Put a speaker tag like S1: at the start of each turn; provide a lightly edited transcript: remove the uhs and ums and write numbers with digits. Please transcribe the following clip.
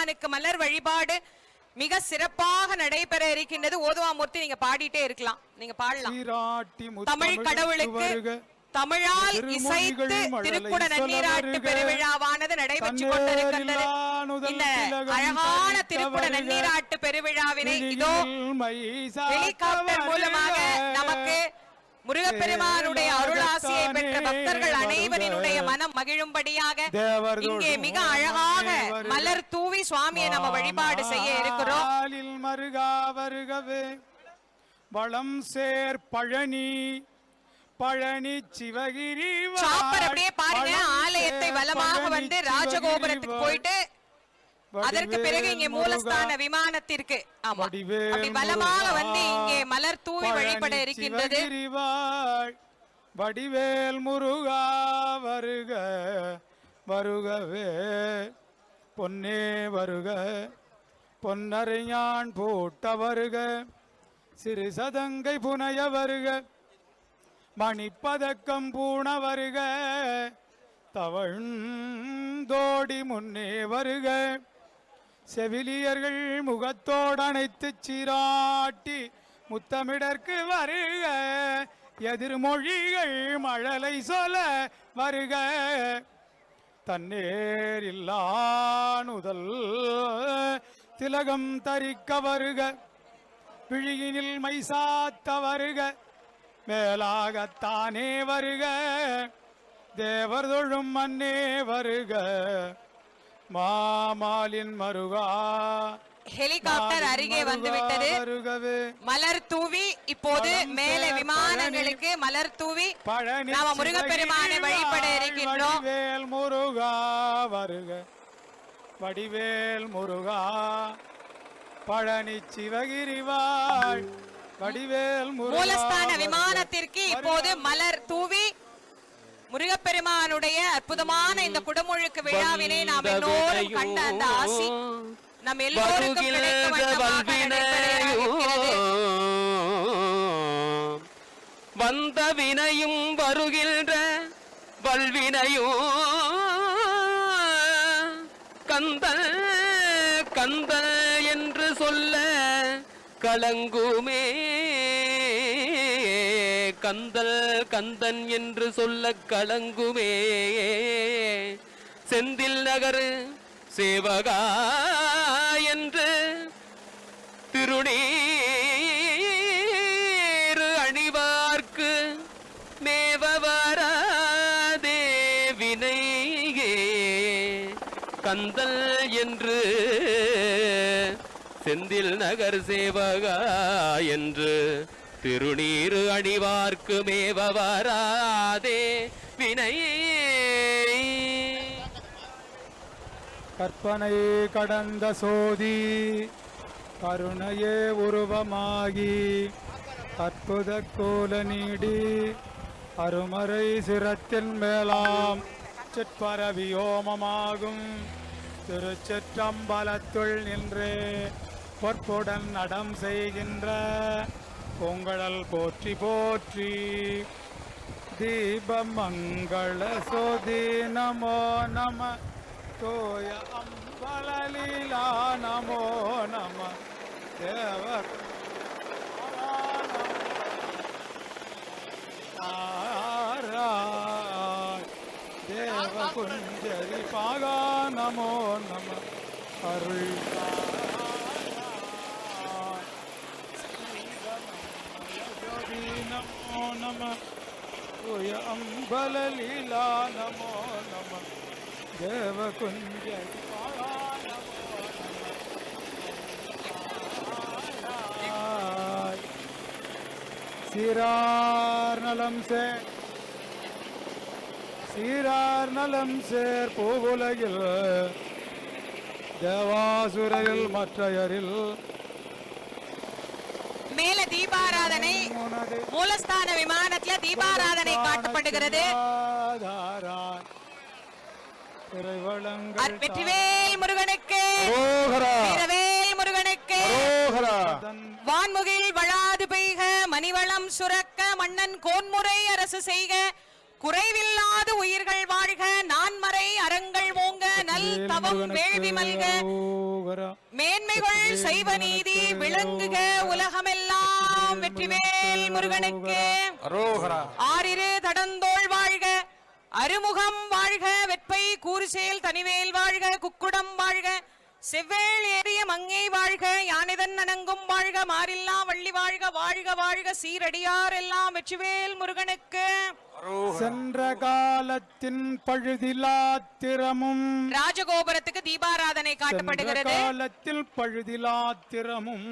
S1: முருகப்பெருமானுக்கு மலர் வழிபாடு மிக சிறப்பாக நடைபெற இருக்கின்றது. ஓதுவாமூர்த்தி நீங்க பாடிட்டே இருக்கலாம், நீங்க பாடலாம். தமிழ் கடவுளுக்கு தமிழால் இசைத்து திருக்குட நன்னீராட்டு பெருவிழாவானது நடைபெற்றுக் கொண்டிருக்கின்றது. இந்த அழகான திருக்குட நன்னீராட்டு பெருவிழாவினை இதோ ஹெலிகாப்டர் மூலமாக நமக்கு முருகப்பெருமானுடைய அருளாசியை பெற்ற பக்தர்கள் அனைவரினுடைய மனம் மகிழும்படியாக இங்கே மிக அழகாக மலர் தூவி சுவாமியை நம்ம வழிபாடு செய்ய இருக்கிறோம்.
S2: வளம் சேர் பழனி பழனி சிவகிரி
S1: சாப்பர் அப்படியே பாருங்க. ஆலயத்தை வலமாக வந்து ராஜகோபுரத்துக்கு போயிட்டு அதற்கு பிறகு இங்கே மூலஸ்தான விமானத்திற்கு அப்படி வலமாக வந்து இங்கே மலர் தூவி வழிபட இருக்கின்றது.
S2: வடிவேல் முருகா வருக வருகவே பொன்னே வருக பொன்னரையான் போட்ட வருக சிறு சதங்கை புனைய வருக மணிப்பதக்கம் பூண வருக தவழ்ந்தோடி முன்னே வருக செவிலியர்கள் முகத்தோடு அணைத்து சீராட்டி முத்தமிடற்கு வருக எதிர்மொழிகள் மழலை சொல்ல வருக தன்னேர் இல்லானுதல் திலகம் தரிக்க வருக விழியினில் மைசாத்த வருக மேலாகத்தானே வருக தேவர் தொழும் மன்னே வருக மாமாலின் மருகா.
S1: ஹெலிகாப்டர் அருகே வந்துவிட்டது. மலர் தூவி இப்போது மேலே விமானங்களுக்கு மலர் தூவி நாம முருகப்பெருமானை வழிபட இருக்கின்றோம்.
S2: வடிவேல் முருகா வருக வடிவேல் முருகா பழனி சிவகிரி வாழ் வடிவேல்
S1: மூலஸ்தான விமானத்திற்கு இப்போது மலர் தூவி முருகப்பெருமானுடைய அற்புதமான இந்த குடமுழுக்கு விழாவினை நாம் எல்லோரும் கண்ட அந்த ஆசி நம் எல்லோருக்கும்
S3: வந்த வினையும் வருகின்ற வல்வினையும் கந்தல் கந்தல் என்று சொல்ல கலங்குமே கந்தல் கந்தன் என்று சொல்ல கலங்குமே செந்தில் நகர் சேவகா என்று திருநீர் அணிவார்க்கு மேவவராதே வினையே கந்தல் என்று செந்தில் நகர் சேவகா என்று திருநீரு அணிவார்க்கு மேவவராதே வினை.
S2: கற்பனை கடந்த சோதி கருணையே உருவமாகி அற்புத கோல நீடி அருமறை சிரத்தின் மேலாம் சிற்பரவியோமமாகும் திருச்சிற்றம்பலத்துள் நின்றே பொற்புடன் நடம் செய்கின்ற பொங்கழல் போற்றி போற்றி தீபமங்கள சோதி நமோ நம தோய அம்பலலீலா நமோ நம தேவ தேவ குஞ்சரி பாகா நமோ நம அருள் நமோ நம ஓய அம்பலலீலா நமோ நம தேவ குஞ்சரி பாகா நமோ நம சீரார் நலம் சேர் பூவுலகில் தேவாசுரையில் மற்றையரில்
S1: மேல தீபாராதனை மூலஸ்தான விமானத்துல தீபாராதனை காட்டப்படுகிறது. வெற்றிவேல் முருகனுக்கு வீரவேல் முருகனுக்கு வான்முகில் வளாது பெய்க மணிவளம் சுரக்க மன்னன் கோன்முறை அரசு செய்க குறைவில்லாத உயிர்கள் வாழ்க நான்மறை அறங்கள் ஓங்க நல் தவம் வேள்வி மல்க
S2: அரோகரா.
S1: மேன்மைகள் செய்வ நீதி விளங்குக உலகமெல்லாம். வெற்றிவேல் முருகனுக்கு
S2: அரோகரா.
S1: ஆறிரு தடந்தோள் வாழ்க, அருமுகம் வாழ்க, வெற்பை கூறுசேல் தனிவேல் வாழ்க, குக்குடம் வாழ்க, செவ்வேள் ஏறிய மங்கை வாழ்க, யானைதன் அணங்கும் வாழ்க, மாறில்லா வள்ளி வாழ்க, வாழ்க வாழ்க சீரடியார் எல்லாம். வெற்றிவேல் முருகனுக்கு.
S2: சென்ற காலத்தின் பழுதிலாத்திரமும்
S1: ராஜகோபுரத்துக்கு தீபாராதனை காட்டப்படுகிறது.
S2: காலத்தில் பழுதிலாத்திரமும்